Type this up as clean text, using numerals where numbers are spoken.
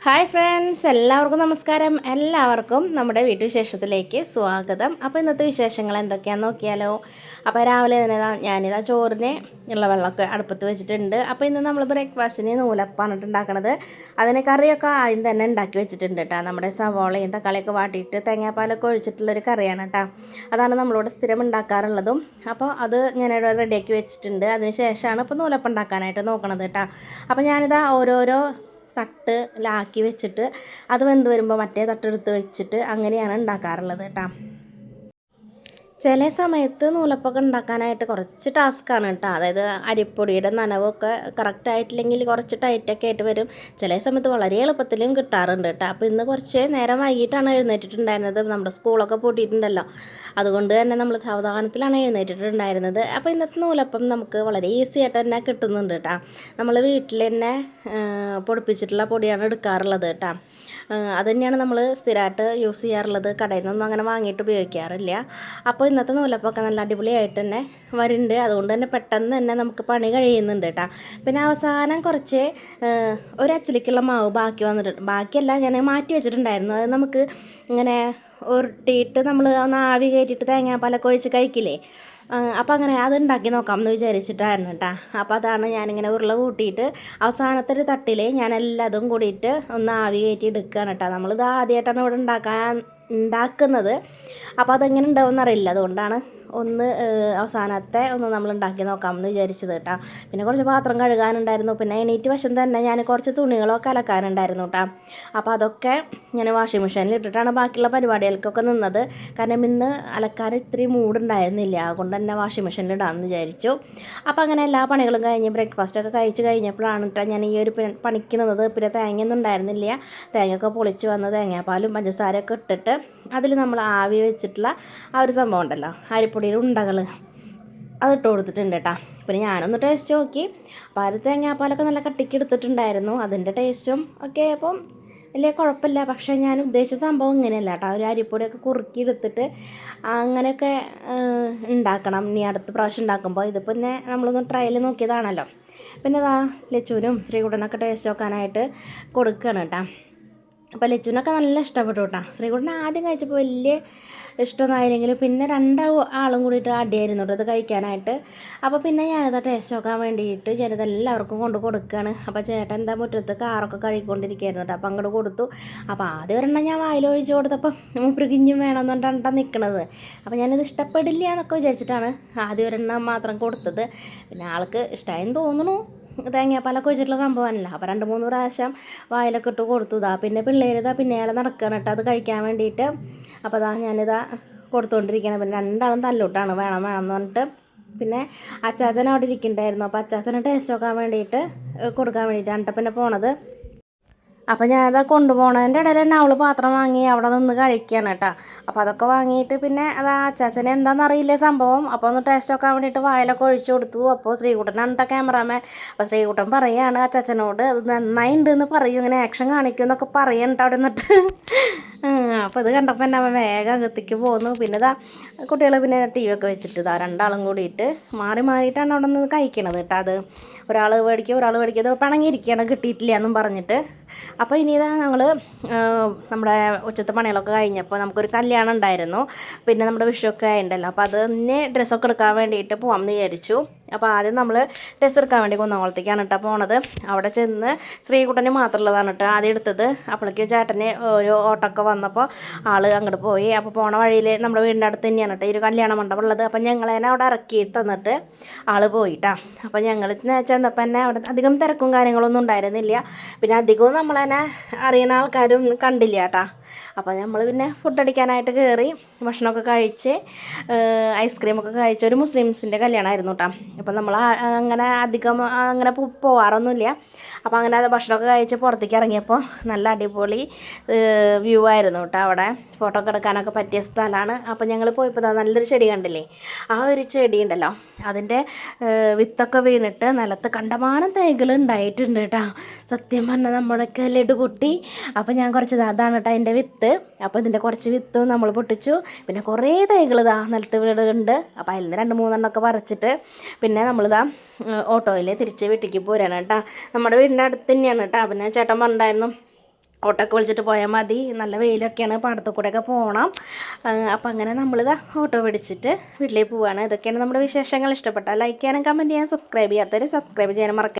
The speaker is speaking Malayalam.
ഹായ് ഫ്രണ്ട്സ്, എല്ലാവർക്കും നമസ്കാരം. എല്ലാവർക്കും നമ്മുടെ വീട്ടുവിശേഷത്തിലേക്ക് സ്വാഗതം. അപ്പോൾ ഇന്നത്തെ വിശേഷങ്ങൾ എന്തൊക്കെയാണെന്ന് നോക്കിയാലോ. അപ്പോൾ രാവിലെ തന്നെ ഞാനിതാ ചോറിന് ഉള്ള വെള്ളമൊക്കെ അടുപ്പത്ത് വെച്ചിട്ടുണ്ട്. അപ്പോൾ ഇന്ന് നമ്മൾ ബ്രേക്ക്ഫാസ്റ്റിന് നൂലപ്പാണ് ഉണ്ടാക്കണത്. അതിന് കറിയൊക്കെ ആദ്യം തന്നെ ഉണ്ടാക്കി വെച്ചിട്ടുണ്ട് കേട്ടോ. നമ്മുടെ സവോളയും തക്കാളിയൊക്കെ വാട്ടിയിട്ട് തേങ്ങാപ്പാലൊക്കെ ഒഴിച്ചിട്ടുള്ളൊരു കറിയാണ് കേട്ടോ. അതാണ് നമ്മളോട് സ്ഥിരം ഉണ്ടാക്കാറുള്ളതും. അപ്പോൾ അത് ഞാനിവിടെ റെഡിയാക്കി വെച്ചിട്ടുണ്ട്. അതിന് ശേഷമാണ് ഇപ്പോൾ നൂലപ്പം ഉണ്ടാക്കാനായിട്ട് നോക്കണത് കേട്ടോ. അപ്പോൾ ഞാനിതാ ഓരോരോ തട്ടിലാക്കി വെച്ചിട്ട് അത് വെന്ത് വരുമ്പോൾ മറ്റേ തട്ടെടുത്ത് വെച്ചിട്ട് അങ്ങനെയാണ് ഉണ്ടാക്കാറുള്ളത് കേട്ടോ. ചില സമയത്ത് നൂലപ്പൊക്കെ ഉണ്ടാക്കാനായിട്ട് കുറച്ച് ടാസ്ക്കാണ് കേട്ടോ. അതായത് അരിപ്പൊടിയുടെ നനവൊക്കെ കറക്റ്റായിട്ടില്ലെങ്കിൽ കുറച്ച് ടൈറ്റൊക്കെ ആയിട്ട് വരും. ചില സമയത്ത് വളരെ എളുപ്പത്തിലും കിട്ടാറുണ്ട് കേട്ടോ. അപ്പോൾ ഇന്ന് കുറച്ച് നേരം വൈകിട്ടാണ് എഴുന്നേറ്റിട്ടുണ്ടായിരുന്നത്. നമ്മുടെ സ്കൂളൊക്കെ പൂട്ടിയിട്ടുണ്ടല്ലോ, അതുകൊണ്ട് തന്നെ നമ്മൾ സാവധാനത്തിലാണ് എഴുന്നേറ്റിട്ടുണ്ടായിരുന്നത്. അപ്പോൾ ഇന്നത്തെ നൂലപ്പം നമുക്ക് വളരെ ഈസി ആയിട്ട് തന്നെ കിട്ടുന്നുണ്ട് കേട്ടോ. നമ്മൾ വീട്ടിൽ തന്നെ പൊടിപ്പിച്ചിട്ടുള്ള പൊടിയാണ് എടുക്കാറുള്ളത് കേട്ടോ. അത് തന്നെയാണ് നമ്മൾ സ്ഥിരമായിട്ട് യൂസ് ചെയ്യാറുള്ളത്. കടയിൽ നിന്നൊന്നും അങ്ങനെ വാങ്ങിയിട്ട് ഉപയോഗിക്കാറില്ല. അപ്പോൾ ഇന്നത്തെ നൂലപ്പൊക്കെ നല്ല അടിപൊളിയായിട്ട് തന്നെ വരുന്നുണ്ട്. അതുകൊണ്ട് തന്നെ പെട്ടെന്ന് തന്നെ നമുക്ക് പണി കഴിയുന്നുണ്ട് കേട്ടോ. പിന്നെ അവസാനം കുറച്ച് ഒരു അച്ചിലേക്കുള്ള മാവ് ബാക്കി വന്നിട്ടുണ്ട്. ബാക്കിയല്ല, ഞാൻ മാറ്റി വെച്ചിട്ടുണ്ടായിരുന്നു. അത് നമുക്ക് ഇങ്ങനെ ഉരുട്ടിയിട്ട് നമ്മൾ ഒന്ന് ആവി കയറ്റിയിട്ട് തേങ്ങാപ്പാലൊക്കെ ഒഴിച്ച് കഴിക്കില്ലേ. അപ്പോൾ അങ്ങനെ അത് ഉണ്ടാക്കി നോക്കാമെന്ന് വിചാരിച്ചിട്ടായിരുന്നു കേട്ടോ. അപ്പോൾ അതാണ് ഞാനിങ്ങനെ ഉരുള കൂട്ടിയിട്ട് അവസാനത്തെ ഒരു തട്ടിൽ ഞാൻ എല്ലാതും കൂടിയിട്ട് ഒന്ന് ആവി കയറ്റി എടുക്കുകയാണ് കേട്ടോ. നമ്മളിത് ആദ്യമായിട്ടാണ് ഇവിടെ ഉണ്ടാക്കുന്നത്. അപ്പോൾ അതെങ്ങനെ ഉണ്ടാവുമെന്ന് അറിയില്ല. അതുകൊണ്ടാണ് അവസാനത്തെ ഒന്ന് നമ്മൾ ഉണ്ടാക്കി നോക്കാമെന്ന് വിചാരിച്ചത് കേട്ടോ. പിന്നെ കുറച്ച് പാത്രം കഴുകാനുണ്ടായിരുന്നു. പിന്നെ എണീറ്റ് വശം തന്നെ ഞാൻ കുറച്ച് തുണികളൊക്കെ അലക്കാനുണ്ടായിരുന്നു കേട്ടോ. അപ്പോൾ അതൊക്കെ ഞാൻ വാഷിംഗ് മെഷീനിൽ ഇട്ടിട്ടാണ് ബാക്കിയുള്ള പരിപാടികൾക്കൊക്കെ നിന്നത്. കാരണം ഇന്ന് അലക്കാൻ ഇത്തിരി മൂടുണ്ടായിരുന്നില്ല. അതുകൊണ്ട് തന്നെ വാഷിംഗ് മെഷീനിൽ ഇടാമെന്ന് വിചാരിച്ചു. അപ്പോൾ അങ്ങനെ എല്ലാ പണികളും കഴിഞ്ഞ് ബ്രേക്ക്ഫാസ്റ്റൊക്കെ കഴിച്ച് കഴിഞ്ഞപ്പോഴാണ് കേട്ടോ ഞാൻ ഈ ഒരു പണിക്ക് നിന്നത്. പിന്നെ തേങ്ങയൊന്നും ഉണ്ടായിരുന്നില്ല. തേങ്ങയൊക്കെ പൊളിച്ച് വന്ന് തേങ്ങാപ്പാലും പഞ്ചസാരയൊക്കെ ഇട്ടിട്ട് അതിൽ നമ്മൾ ആവി വെച്ചിട്ടുള്ള ആ ഒരു സംഭവം ഉണ്ടല്ലോ, അരിപ്പൊടിയുടെ ഉണ്ടകൾ, അതിട്ട് കൊടുത്തിട്ടുണ്ട് കേട്ടോ. പിന്നെ ഞാനൊന്ന് ടേസ്റ്റ് നോക്കി. അപ്പോൾ ആ തേങ്ങാപ്പാലൊക്കെ നല്ല കട്ടിക്ക് എടുത്തിട്ടുണ്ടായിരുന്നു. അതിൻ്റെ ടേസ്റ്റും ഒക്കെ അപ്പം വലിയ കുഴപ്പമില്ല. പക്ഷേ ഞാൻ ഉദ്ദേശിച്ച സംഭവം ഇങ്ങനെയല്ല കേട്ടോ. ഒരു അരിപ്പൊടിയൊക്കെ കുറുക്കി എടുത്തിട്ട് അങ്ങനെയൊക്കെ ഉണ്ടാക്കണം ഇനി അടുത്ത പ്രാവശ്യം ഉണ്ടാക്കുമ്പോൾ. ഇത് പിന്നെ നമ്മളൊന്ന് ട്രയൽ നോക്കിയതാണല്ലോ. പിന്നെ അതാ ലച്ചുവിനും ശ്രീകുട്ടനൊക്കെ ടേസ്റ്റ് നോക്കാനായിട്ട് കൊടുക്കുകയാണ് കേട്ടോ. അപ്പോൾ ലച്ചുവിനൊക്കെ നല്ല ഇഷ്ടപ്പെട്ടു കേട്ടോ. ശ്രീകുട്ടൻ ആദ്യം കഴിച്ചപ്പോൾ വലിയ ഇഷ്ടമൊന്നായില്ലെങ്കിലും പിന്നെ ആളും കൂടിയിട്ട് അടിയായിരുന്നു കേട്ടോ ഇത് കഴിക്കാനായിട്ട്. അപ്പോൾ പിന്നെ ഞാനിത് ടേസ്റ്റ് നോക്കാൻ വേണ്ടിയിട്ട് ഞാനിത് എല്ലാവർക്കും കൊണ്ട് കൊടുക്കുകയാണ്. അപ്പോൾ ചേട്ടൻ എന്താ മുറ്റത്ത് കാറൊക്കെ കഴുകിക്കൊണ്ടിരിക്കുകയായിരുന്നു കേട്ടോ. അപ്പോൾ അങ്ങോട്ട് കൊടുത്തു. അപ്പോൾ ആദ്യം ഒരെണ്ണം ഞാൻ വായിലൊഴിച്ച് കൊടുത്തപ്പോൾ മൂപ്പൃകിഞ്ഞും വേണമെന്ന് പറഞ്ഞിട്ടാണ് നിൽക്കണത്. അപ്പോൾ ഞാനിത് ഇഷ്ടപ്പെടില്ല എന്നൊക്കെ വിചാരിച്ചിട്ടാണ് ആദ്യം ഒരെണ്ണം മാത്രം കൊടുത്തത്. പിന്നെ ആൾക്ക് ഇഷ്ടമായെന്ന് തോന്നുന്നു. തേങ്ങാപ്പാലൊക്കെ വെച്ചിട്ടുള്ള സംഭവമല്ല. അപ്പോൾ 2-3 പ്രാവശ്യം വായിലൊക്കെ ഇട്ട് കൊടുത്തു. പിന്നെ പിള്ളേരിതാ പിന്നേലെ നടക്കുകയാണ് കേട്ടോ അത് കഴിക്കാൻ വേണ്ടിയിട്ട്. അപ്പോൾ ഞാനിതാ കൊടുത്തുകൊണ്ടിരിക്കുകയാണ്. പിന്നെ രണ്ടാളും തല്ലൂട്ടാണ് വേണം എന്ന് പറഞ്ഞിട്ട്. പിന്നെ അച്ചാച്ചൻ അവിടെ ഇരിക്കുന്നുണ്ടായിരുന്നു. അപ്പോൾ അച്ചാച്ചനെ ടേസ്റ്റ് നോക്കാൻ വേണ്ടിയിട്ട് കൊടുക്കാൻ വേണ്ടിയിട്ടാണ് പിന്നെ പോണത്. അപ്പോൾ ഞാനത് കൊണ്ടുപോകണതിൻ്റെ ഇടയിൽ തന്നെ അവൾ പാത്രം വാങ്ങി അവിടെ നിന്ന് കഴിക്കുകയാണ് കേട്ടോ. അപ്പോൾ അതൊക്കെ വാങ്ങിയിട്ട് പിന്നെ അത് അച്ചാച്ചനെ എന്താണെന്നറിയില്ല സംഭവം. അപ്പോൾ ഒന്ന് ടേസ്റ്റ് നോക്കാൻ വേണ്ടിയിട്ട് വായിലൊക്കെ ഒഴിച്ചു കൊടുത്തു. അപ്പോൾ ശ്രീകുട്ടനാണ് കേട്ടോ ക്യാമറാമാൻ. അപ്പോൾ ശ്രീകുട്ടൻ പറയുകയാണ് അച്ചാച്ചനോട് അത് നന്നായിട്ടുണ്ടെന്ന് പറയും, ഇങ്ങനെ ആക്ഷൻ കാണിക്കും എന്നൊക്കെ പറയണ്ട അവിടെ നിന്നിട്ട്. അപ്പോൾ ഇത് കണ്ടപ്പോൾ തന്നെ അവൻ വേഗം അകത്തേക്ക് പോന്നു. പിന്നെ കുട്ടികൾ പിന്നെ ടി വി ഒക്കെ വെച്ചിട്ട് രണ്ടാളും കൂടിയിട്ട് മാറിയിട്ടാണ് അവിടെ നിന്ന് കഴിക്കണത് കേട്ടോ. അത് ഒരാൾ മേടിക്കും അത് പിണങ്ങിയിരിക്കുകയാണ് കിട്ടിയിട്ടില്ല എന്നും പറഞ്ഞിട്ട്. അപ്പോൾ ഇനി ഞങ്ങൾ നമ്മുടെ ഉച്ചത്തെ പണികളൊക്കെ കഴിഞ്ഞപ്പോൾ നമുക്കൊരു കല്യാണം ഉണ്ടായിരുന്നു. പിന്നെ നമ്മുടെ വിഷുവൊക്കെ ആയിട്ടുണ്ടല്ലോ. അപ്പോൾ അതിന് ഡ്രസ്സൊക്കെ എടുക്കാൻ വേണ്ടിയിട്ട് പോകാമെന്ന് വിചാരിച്ചു. അപ്പോൾ ആദ്യം നമ്മൾ ഡ്രസ്സ് എടുക്കാൻ വേണ്ടി കുന്നംകുളത്തേക്കാണ് കേട്ടോ പോണത്. അവിടെ ചെന്ന് ശ്രീകുട്ടന് മാത്രമുള്ളതാണ് കേട്ടോ ആദ്യം എടുത്തത്. അപ്പോഴേക്കും ചേട്ടന് ഒരു ഓട്ടമൊക്കെ വന്നപ്പോൾ ആൾ അങ്ങോട്ട് പോയി. അപ്പോൾ പോണ വഴിയിൽ നമ്മുടെ വീടിൻ്റെ അടുത്ത് തന്നെയാണ് കേട്ടോ ഈ ഒരു കല്യാണ മണ്ഡപം ഉള്ളത്. അപ്പം ഞങ്ങളതിനെ അവിടെ ഇറക്കി തന്നിട്ട് ആൾ പോയിട്ടാ. അപ്പോൾ ഞങ്ങൾ ചെന്നപ്പോൾ തന്നെ അവിടെ അധികം തിരക്കും കാര്യങ്ങളൊന്നും ഉണ്ടായിരുന്നില്ല. പിന്നെ അധികവും നമ്മളതിനെ അറിയുന്ന ആൾക്കാരും കണ്ടില്ല കേട്ടോ. അപ്പോൾ നമ്മൾ പിന്നെ ഫുഡ് അടിക്കാനായിട്ട് കയറി ഭക്ഷണമൊക്കെ കഴിച്ച് ഐസ്ക്രീമൊക്കെ കഴിച്ച് ഒരു മുസ്ലിംസിൻ്റെ കല്യാണമായിരുന്നു കേട്ടോ. അപ്പോൾ നമ്മൾ അങ്ങനെ അധികം അങ്ങനെ പോവാറൊന്നുമില്ല. അപ്പോൾ അങ്ങനെ അത് ഭക്ഷണമൊക്കെ കഴിച്ച് പുറത്തേക്ക് ഇറങ്ങിയപ്പോൾ നല്ല അടിപൊളി വ്യൂ ആയിരുന്നു കേട്ടോ. അവിടെ ഫോട്ടോ ഒക്കെ എടുക്കാനൊക്കെ പറ്റിയ സ്ഥലമാണ്. അപ്പോൾ ഞങ്ങൾ പോയപ്പോൾ നല്ലൊരു ചെടി കണ്ടില്ലേ, ആ ഒരു ചെടി ഉണ്ടല്ലോ അതിൻ്റെ വിത്തൊക്കെ വീണിട്ട് നിലത്ത് കണ്ടമാനം തൈകൾ ഉണ്ടായിട്ടുണ്ട് കേട്ടോ. സത്യം പറഞ്ഞാൽ നമ്മുടെയൊക്കെ ലഡു പൊട്ടി. അപ്പോൾ ഞാൻ അതാണ് കേട്ടോ അതിൻ്റെ വിത്ത്. അപ്പോൾ ഇതിൻ്റെ കുറച്ച് വിത്ത് നമ്മൾ പൊട്ടിച്ചു. പിന്നെ കുറേ തൈകൾ നിലത്ത് വീടുണ്ട്. അപ്പോൾ അതിൽ നിന്ന് 2-3 എണ്ണമൊക്കെ പറിച്ചിട്ട് പിന്നെ നമ്മളിതാ ഓട്ടോയിൽ തിരിച്ച് വീട്ടിലേക്ക് പോരാണ് കേട്ടോ. നമ്മുടെ വീടിൻ്റെ അടുത്ത് തന്നെയാണ് കേട്ടോ. പിന്നെ ചേട്ടൻ പറഞ്ഞിട്ടുണ്ടായിരുന്നു ഓട്ടോ ഒക്കെ വിളിച്ചിട്ട് പോയാൽ മതി. നല്ല വെയിലൊക്കെയാണ്, പാടത്തു കൂടെയൊക്കെ പോകണം. അപ്പോൾ അങ്ങനെ നമ്മളിതാ ഓട്ടോ പിടിച്ചിട്ട് വീട്ടിലേക്ക് പോവുകയാണ്. ഇതൊക്കെയാണ് നമ്മുടെ വിശേഷങ്ങൾ. ഇഷ്ടപ്പെട്ടാൽ ലൈക്ക് ചെയ്യാനും കമൻറ്റ് ചെയ്യാനും സബ്സ്ക്രൈബ് ചെയ്യാത്തവർ സബ്സ്ക്രൈബ് ചെയ്യാനും മറക്കരുത്.